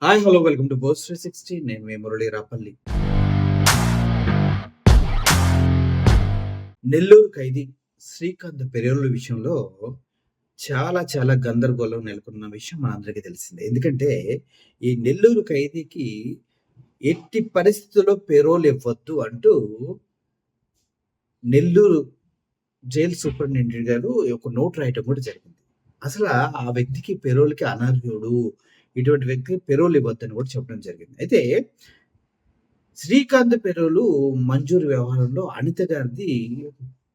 Hi hello welcome to Bose 360. నేను మీ మురళి రాపల్లి. నెల్లూరు ఖైదీ శ్రీకాంత్ పెరేరుల విషయంలో చాలా గందరగోళం నెలకొన్న విషయం మనందరికీ తెలిసిందే. ఎందుకంటే ఈ నెల్లూరు ఖైదీకి ఎట్టి పరిస్థితుల్లో పెరోల్ ఇవ్వద్దు అంటూ నెల్లూరు జైలు సూపరింటెండెంట్ గారు ఒక నోట్ రాయటం కూడా జరిగింది. అసలు ఆ వ్యక్తికి పెరోల్‌కి అనర్హుడు. ఇటువంటి వ్యక్తికి పెరోల్ ఇవ్వద్దని కూడా చెప్పడం జరిగింది. అయితే శ్రీకాంత్ పెరోలు మంజూరు వ్యవహారంలో అనిత గారిది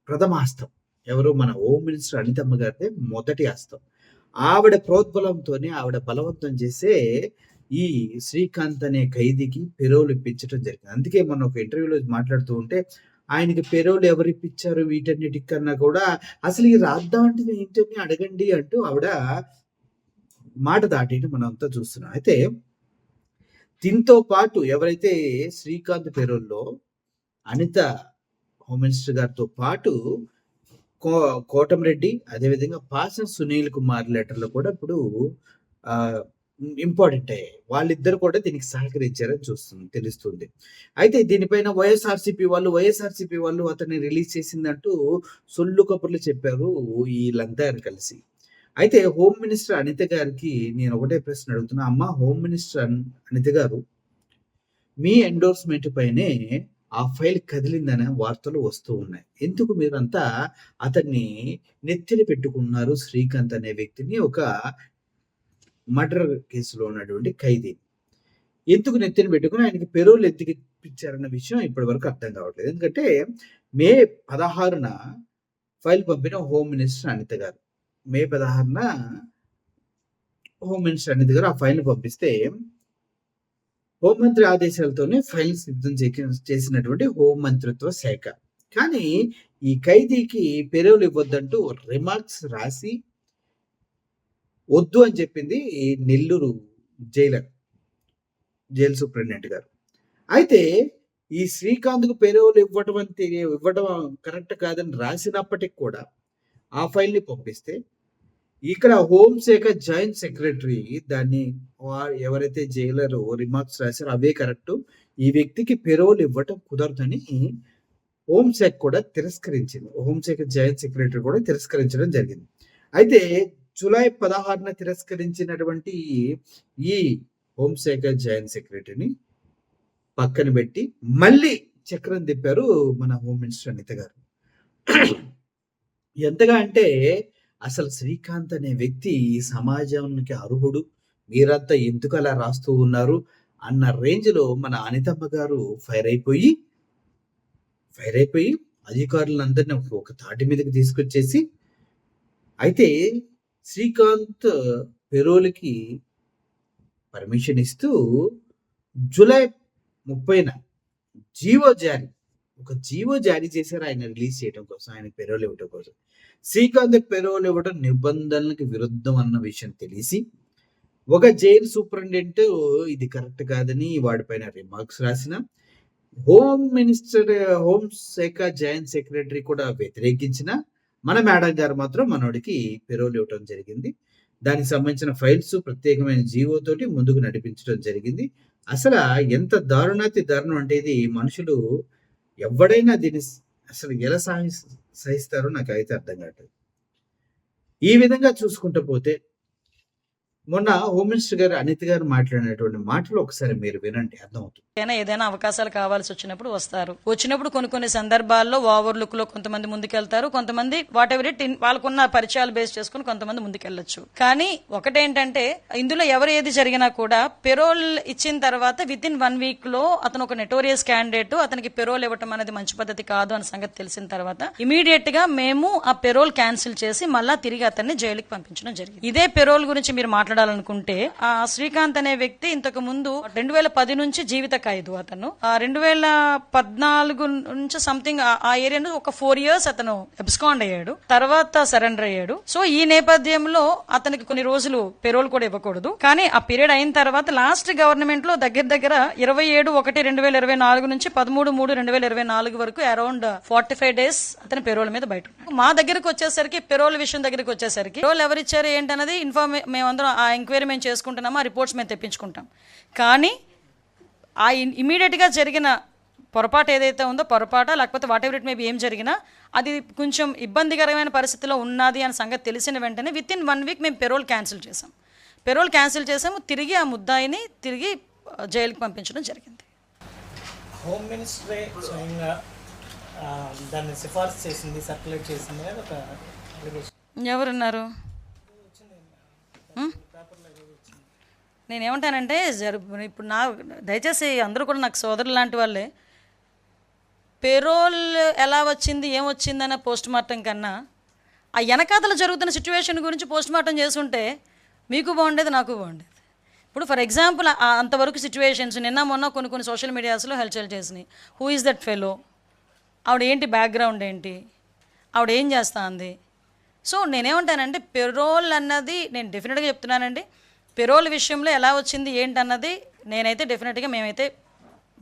ప్రథమ హస్తం. ఎవరు? మన హోమ్ మినిస్టర్ అనితమ్మ గారిదే మొదటి హస్తం. ఆవిడ ప్రోద్బలంతోనే ఆవిడ బలవంతం చేసే ఈ శ్రీకాంత్ అనే ఖైదీకి పెరోల్ ఇప్పించడం జరిగింది. అందుకే మొన్న ఒక ఇంటర్వ్యూలో మాట్లాడుతూ ఉంటే ఆయనకి పెరోల్ ఎవరిప్పించారు వీటన్నిటికన్నా కూడా అసలు ఈ రాద్దాం అంటే ఏంటని అడగండి అంటూ ఆవిడ మాట దాటేయడం మనం అంతా చూస్తున్నాం. అయితే దీంతో పాటు ఎవరైతే శ్రీకాంత్ పెరోల్లో అనిత హోమ్ మినిస్టర్ గారితో పాటు కోటమిరెడ్డి, అదేవిధంగా పాసం సునీల్ కుమార్ లెటర్లు కూడా ఇప్పుడు ఇంపార్టెంట్ అయ్యాయి. వాళ్ళిద్దరు కూడా దీనికి సహకరించారని తెలుస్తుంది. అయితే దీనిపైన వైఎస్ఆర్సీపీ వాళ్ళు అతన్ని రిలీజ్ చేసిందంటూ సొల్లు కబుర్లు చెప్పారు వీళ్ళంతా కలిసి. అయితే హోమ్ మినిస్టర్ అనిత గారికి నేను ఒకటే ప్రశ్న అడుగుతున్నా. అమ్మ హోమ్ మినిస్టర్ అనిత గారు, మీ ఎండోర్స్మెంట్ పైనే ఆ ఫైల్ కదిలిందనే వార్తలు వస్తూ ఉన్నాయి. ఎందుకు మీరంతా అతన్ని నెత్తిన పెట్టుకున్నారు? శ్రీకాంత్ అనే వ్యక్తిని, ఒక మర్డర్ కేసులో ఉన్నటువంటి ఖైదీ ఎందుకు నెత్తిన పెట్టుకుని ఆయనకి పెరోల్ ఎందుకు ఇప్పించారన్న విషయం ఇప్పటి వరకు అర్థం కావట్లేదు. ఎందుకంటే మే 16న ఫైల్ పంపిన హోమ్ మినిస్టర్ అనిత గారు, మే 16న హోమ్ మినిస్టర్ అనిత గారు ఆ ఫైల్ పంపిస్తే హోంమంత్రి ఆదేశాలతోనే ఫైల్ సిద్ధం చేసినటువంటి హోంమంత్రిత్వ శాఖ. కానీ ఈ ఖైదీకి పెరోల్ ఇవ్వద్దంటూ రిమార్క్స్ రాసి వద్దు అని చెప్పింది ఈ నెల్లూరు జైలు సూపరింటెండెంట్ గారు. అయితే ఈ శ్రీకాంత్కు పెరోల్ ఇవ్వడం కరెక్ట్ కాదని రాసినప్పటికి కూడా ఆ ఫైల్ని పంపిస్తే ఇక్కడ హోంశాఖ జాయింట్ సెక్రటరీ దాన్ని ఎవరైతే జైలర్ రిమార్క్స్ రాశారో అవే కరెక్ట్, ఈ వ్యక్తికి పెరోల్ ఇవ్వటం కుదరదని హోంశాఖ కూడా తిరస్కరించింది. హోంశాఖ జాయింట్ సెక్రటరీ కూడా తిరస్కరించడం జరిగింది. అయితే జూలై 16న తిరస్కరించినటువంటి ఈ హోంశాఖ జాయింట్ సెక్రటరీని పక్కన పెట్టి మళ్ళీ చక్రం తిప్పారు మన హోమ్ మినిస్టర్ అనిత గారు. ఎంతగా అంటే అసలు శ్రీకాంత్ అనే వ్యక్తి ఈ సమాజానికి అర్హుడు, మీరంతా ఎందుకు అలా రాస్తూ ఉన్నారు అన్న రేంజ్లో మన అనితమ్మ గారు ఫైర్ అయిపోయి అధికారులందరినీ ఒక తాటి మీదకి తీసుకొచ్చేసి, అయితే శ్రీకాంత్ పెరోల్కి పర్మిషన్ ఇస్తూ జూలై 30న జీవో జారీ చేశారు ఆయన రిలీజ్ చేయడం కోసం, ఆయన పెరోల్ ఇవ్వడం కోసం. శ్రీకాంత్ పెరోల్ ఇవ్వడం నిబంధనలకు విరుద్ధం అన్న విషయం తెలిసి ఒక జైలు సూపరింటెండెంట్ ఇది కరెక్ట్ కాదని వాడిపైన రిమార్క్స్ రాసిన హోంశాఖ జాయింట్ సెక్రటరీ కూడా వ్యతిరేకించిన మన మేడం గారు మాత్రం మనోడికి పెరోల్ ఇవ్వడం జరిగింది. దానికి సంబంధించిన ఫైల్స్ ప్రత్యేకమైన జీవో తోటి ముందుకు నడిపించడం జరిగింది. అసలు ఎంత దారుణం అంటే ఇది మనుషులు ఎవడైనా దీన్ని అసలు ఎలా సహిస్తారో నాకైతే అర్థం కావట్లేదు. ఈ విధంగా చూసుకుంటూ పోతే మొన్న హోమ్ మినిస్టర్ గారు అనిత గారు మాట్లాడినటువంటి మాటలు ఒకసారి మీరు వినండి, అర్థమవుతుంది. ఏదైనా అవకాశాలు కావాల్సి వచ్చినప్పుడు వచ్చినప్పుడు కొన్ని సందర్భాల్లో ఓవర్ లుక్ లో కొంతమంది ముందుకెళ్తారు, కొంతమంది వాట్ ఎవర్ ఇట్ వాళ్ళకున్న పరిచయాలు బేస్ చేసుకుని కొంతమంది ముందుకెళ్లొచ్చు. కానీ ఒకటేంటంటే ఇందులో ఎవరు ఏది జరిగినా కూడా పెరోల్ ఇచ్చిన తర్వాత విత్ ఇన్ 1 వీక్ లో అతను ఒక నెటోరియస్ క్యాండిడేట్, అతనికి పెరోల్ ఇవ్వటం అనేది మంచి పద్ధతి కాదు అన్న సంగతి తెలిసిన తర్వాత ఇమీడియట్ గా మేము ఆ పెరోల్ క్యాన్సిల్ చేసి మళ్ళా తిరిగి అతన్ని జైలుకి పంపించడం జరిగింది. ఇదే పెరోల్ గురించి మీరు మాట్లాడాలనుకుంటే ఆ శ్రీకాంత్ అనే వ్యక్తి ఇంతకు ముందు 2010 నుంచి జీవిత ఖైదు, అతను 2014 నుంచి సంథింగ్ ఆ ఏరియాను ఒక 4 years అతను అబ్స్కాండ్ అయ్యాడు, తర్వాత సరెండర్ అయ్యాడు. సో ఈ నేపథ్యంలో అతనికి కొన్ని రోజులు పెరోల్ కూడా ఇవ్వకూడదు. కానీ ఆ పీరియడ్ అయిన తర్వాత లాస్ట్ గవర్నమెంట్ లో దగ్గర 27/1/2024 నుంచి 13/3/2024 వరకు అరౌండ్ 45 days అతని పెరోల్ మీద బయట. మా దగ్గరకు వచ్చేసరికి పెరోల్ విషయం దగ్గరికి వచ్చేసరికి పెరోల్ ఎవరిచ్చారు ఏంటన్నది మేమందరం ఆ ఎంక్వైరీ మేము చేసుకుంటున్నాము, ఆ రిపోర్ట్స్ మేము తెప్పించుకుంటాం. కానీ ఆ ఇమీడియట్గా జరిగిన పొరపాటు ఏదైతే ఉందో పొరపాట లేకపోతే వాట్ ఎవర్ ఇట్ మేబీ ఏం జరిగినా అది కొంచెం ఇబ్బందికరమైన పరిస్థితిలో ఉన్నది అనే సంగతి తెలిసిన వెంటనే విత్ ఇన్ 1 వీక్ మేము పెరోల్ క్యాన్సిల్ చేసాము. తిరిగి ఆ ముద్దాయిని తిరిగి జైలుకి పంపించడం జరిగింది. హోమ్ మినిస్టరే స్వయంగా దాన్ని సిఫార్సు చేసింది, సర్క్యులేట్ చేసింది అనేది ఒక అలిగేషన్. ఎవరున్నారు? నేనేమంటానంటే ఇప్పుడు దయచేసి అందరూ కూడా నాకు సోదరులు లాంటి వాళ్ళే. పెరోల్ ఎలా వచ్చింది, ఏం వచ్చిందన్న పోస్ట్ మార్టం కన్నా ఆ వెనకాతలు జరుగుతున్న సిచ్యువేషన్ గురించి పోస్ట్ మార్టం చేసుంటే మీకు బాగుండేది, నాకు బాగుండేది. ఇప్పుడు ఫర్ ఎగ్జాంపుల్ అంతవరకు సిచ్యువేషన్స్ నిన్న మొన్న కొన్ని సోషల్ మీడియాస్లో హల్చల్ చేసినాయి. హూ ఈజ్ దట్ ఫెలో, ఆవిడ ఏంటి బ్యాక్గ్రౌండ్ ఏంటి, ఆవిడ ఏం చేస్తా అంది. సో నేనేమంటానంటే పెరోల్ అన్నది నేను డెఫినెట్గా చెప్తున్నానండి, పెరోల్ విషయంలో ఎలా వచ్చింది ఏంటన్నది నేనైతే డెఫినెట్గా మేమైతే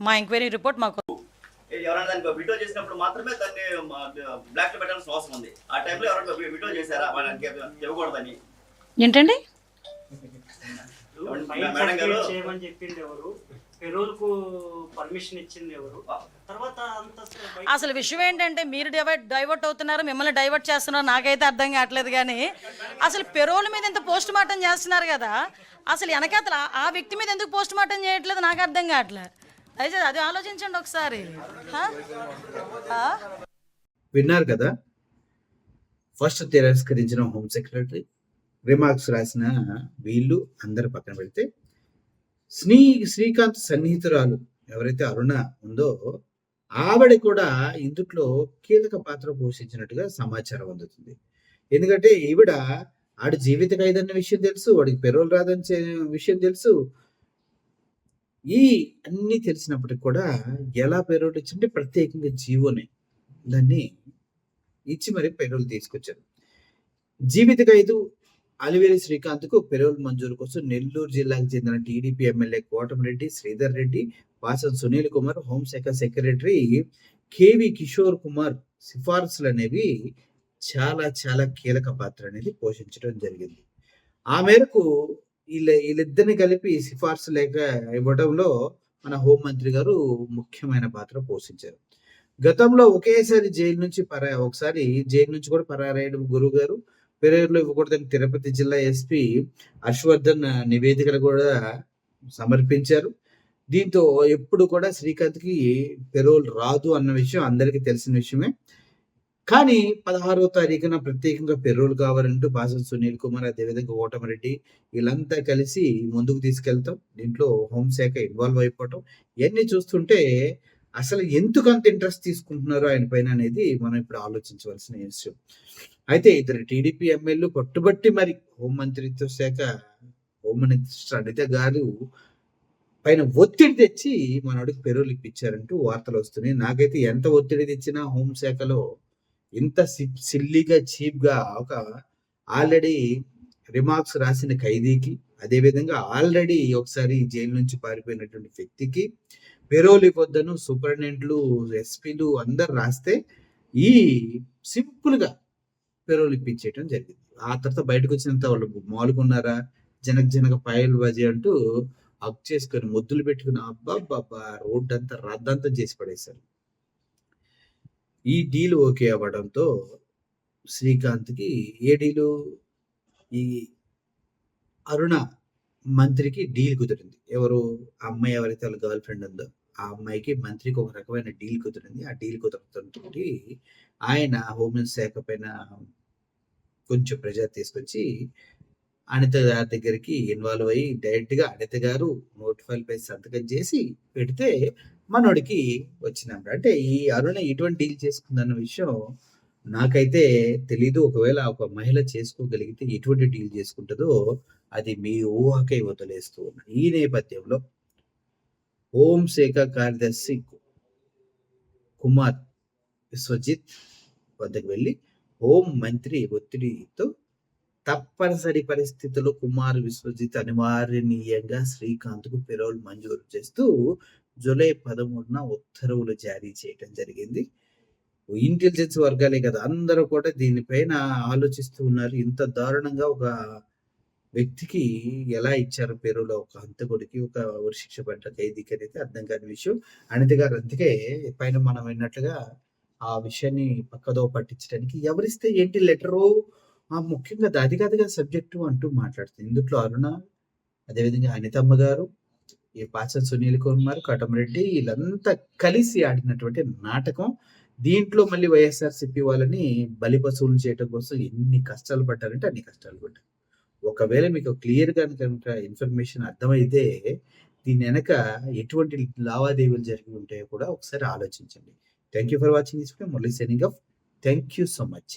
మా ఎంక్వైరీ రిపోర్ట్ మాకు ఎవరైనా దానికి విడ్రో చేసినప్పుడు మాత్రమే దాన్ని బ్లాక్ లో పెట్టాల్సిన అవసరం ఉంది. ఆ టైంలో ఎవరైనా విడ్రో చేశారా మనకి ఇవ్వకూడదని ఏంటండి మేడం గారు చేయమని చెప్పింది ఎవరు, పెరోల్ కు పర్మిషన్ ఇచ్చింది ఎవరు, తర్వాత అంత అసలు విషయం ఏంటంటే మీరు డైవర్ట్ అవుతున్నారు, మిమ్మల్ని డైవర్ట్ చేస్తున్నారు, నాకైతే అర్థం కావట్లేదు. కానీ అసలు పెరోల్ మీద ఎంత పోస్ట్ మార్టం చేస్తున్నారు కదా, అసలు వెనకాతల ఆ వ్యక్తి మీద ఎందుకు పోస్ట్ మార్టం చేయట్లేదు నాకు అర్థం కావట్లేదు. అయితే అది ఆలోచించండి ఒకసారి. విన్నారు కదా, ఫస్ట్ తిరస్కరించిన హోమ్ సెక్రటరీ, రిమార్క్స్ రాసిన వీళ్ళు అందరు పక్కన పెడితే శ్రీకాంత్ సన్నిహితురాలు ఎవరైతే అరుణ ఉందో ఆవిడ కూడా ఇందులో కీలక పాత్ర పోషించినట్టుగా సమాచారం అందుతుంది. ఎందుకంటే ఈవిడ ఆడి జీవిత ఖైదన్న విషయం తెలుసు, వాడికి పెరోల్ రాదని విషయం తెలుసు. ఈ అన్ని తెలిసినప్పటికి కూడా ఎలా పెరోల్ ఇచ్చింటే ప్రత్యేకంగా జీవోని దాన్ని ఇచ్చి మరి పెరోల్ తీసుకొచ్చారు. జీవిత ఖైదు అలివేలి శ్రీకాంత్కు పెరోల్ మంజూరు కోసం నెల్లూరు జిల్లాకు చెందిన టీడీపీ ఎమ్మెల్యే కోటమిరెడ్డి శ్రీధర్ రెడ్డి, వాసన్ సునీల్ కుమార్, హోంశాఖ సెక్రటరీ కేవి కిషోర్ కుమార్ సిఫార్సులు అనేవి చాలా చాలా కీలక పాత్ర అనేది పోషించడం జరిగింది. ఆ మేరకు వీళ్ళిద్దరిని కలిపి సిఫార్సు లేఖ ఇవ్వడంలో మన హోంమంత్రి గారు ముఖ్యమైన పాత్ర పోషించారు. గతంలో ఒకేసారి ఒకసారి జైలు నుంచి కూడా పరారయ్యాడు గురువు గారు. పెరోల్ ఇవ్వకూడదని తిరుపతి జిల్లా ఎస్పీ హర్షవర్ధన్ నివేదికలు కూడా సమర్పించారు. దీంతో ఎప్పుడు కూడా శ్రీకాంత్కి పెరోల్ రాదు అన్న విషయం అందరికీ తెలిసిన విషయమే. కానీ 16వ తారీఖున ప్రత్యేకంగా పెరోల్ కావాలంటూ వాసన్ సునీల్ కుమార్, అదేవిధంగా కోటమిరెడ్డి వీళ్ళంతా కలిసి ముందుకు తీసుకెళ్తాం. దీంట్లో హోంశాఖ ఇన్వాల్వ్ అయిపోవటం ఇవన్నీ చూస్తుంటే అసలు ఎందుకు అంత ఇంట్రెస్ట్ తీసుకుంటున్నారు ఆయన పైన అనేది మనం ఇప్పుడు ఆలోచించవలసిన విషయం. అయితే ఇద్దరు టీడీపీ ఎమ్మెల్యేలు పట్టుబట్టి మరి హోంమంత్రిత్వ శాఖ హోమ్ మినిస్టర్ అనిత గారు పైన ఒత్తిడి తెచ్చి మనోడికి పెరోల్ ఇప్పించారంటూ వార్తలు వస్తున్నాయి. నాకైతే ఎంత ఒత్తిడి తెచ్చినా హోంశాఖలో ఇంత సిల్లీగా చీప్గా ఒక ఆల్రెడీ రిమార్క్స్ రాసిన ఖైదీకి, అదేవిధంగా ఆల్రెడీ ఒకసారి జైలు నుంచి పారిపోయినటువంటి వ్యక్తికి పెరోల్ ఇవ్వద్దను సూపరింటెండెంట్లు, ఎస్పీలు అందరు రాస్తే ఈ సింపుల్గా పెరోల్ ఇప్పించేయటం జరిగింది. ఆ తర్వాత బయటకు వచ్చినంత వాళ్ళు మాలుకున్నారా, జనక పాయలు బాజీ అంటూ హక్ చేసుకొని ముద్దులు పెట్టుకుని అబ్బాబ్బా రోడ్డు అంతా రద్దంతా చేసి పడేశారు. ఈ డీల్ ఓకే అవ్వడంతో శ్రీకాంత్కి ఏ డీలు, ఈ అరుణ మంత్రికి డీల్ కుదిరింది. ఎవరు అమ్మాయి ఎవరైతే వాళ్ళ గర్ల్ ఫ్రెండ్ ఉందో ఆ అమ్మాయికి మంత్రికి ఒక రకమైన డీల్ కుదిరింది. ఆ డీల్ కుదరడంతో ఆయన హోంశాఖ శాఖ పైన కొంచెం ప్రెజర్ తీసుకొచ్చి అనిత గారి దగ్గరికి ఇన్వాల్వ్ అయ్యి డైరెక్ట్గా అనిత గారు నోటిఫైల్ పై సంతకం చేసి పెడితే మనోడికి వచ్చినాం. అంటే ఈ అరుణ ఇటువంటి డీల్ చేసుకుందన్న విషయం నాకైతే తెలీదు. ఒకవేళ ఒక మహిళ చేసుకోగలిగితే ఎటువంటి డీల్ చేసుకుంటుందో అది మీ ఊహకై వదిలేస్తూ ఉన్నా. ఈ నేపథ్యంలో హోంశాఖ కార్యదర్శి కుమార్ విశ్వజిత్ వద్దకు వెళ్ళి హోం మంత్రి ఒత్తిడితో తప్పనిసరి పరిస్థితుల్లో కుమార్ విశ్వజిత్ అనివార్యనీయంగా శ్రీకాంత్కు పెరోల్ మంజూరు చేస్తూ జూలై 13న ఉత్తర్వులు జారీ చేయడం జరిగింది. ఇంటెలిజెన్స్ వర్గాలే కదా అందరూ కూడా దీనిపైన ఆలోచిస్తూ ఉన్నారు. ఇంత దారుణంగా ఒక వ్యక్తికి ఎలా ఇచ్చారు పేరులో ఒక హంతకుడికి, ఒక ఉరిశిక్ష పడ్డ ఖైదీకి అనేది అర్థం కాని విషయం. అనిత గారు అందుకే పైన మనం విన్నట్లుగా ఆ విషయాన్ని పక్కదోవ పట్టించడానికి ఎవరిస్తే ఏంటి లెటరు ముఖ్యంగా అది కాదు కదా సబ్జెక్టు అంటూ మాట్లాడుతుంది. ఇందుట్లో అరుణ, అదేవిధంగా అనితమ్మ గారు, ఈ పాచన్ సునీల్ కుమార్, కటమరెడ్డి వీళ్ళంతా కలిసి ఆడినటువంటి నాటకం. దీంట్లో మళ్ళీ వైఎస్ఆర్‌సీపీ వాళ్ళని బలిపశువులు చేయటం కోసం ఎన్ని కష్టాలు పడ్డారంటే అన్ని కష్టాలు పడ్డారు. ఒకవేళ మీకు క్లియర్‌గా కనుక ఇన్ఫర్మేషన్ అర్థమైతే దీని వెనక ఎటువంటి లావాదేవీలు జరిగి ఉంటాయో కూడా ఒకసారి ఆలోచించండి. Thank you for watching this video. Murali signing off. Thank you so much.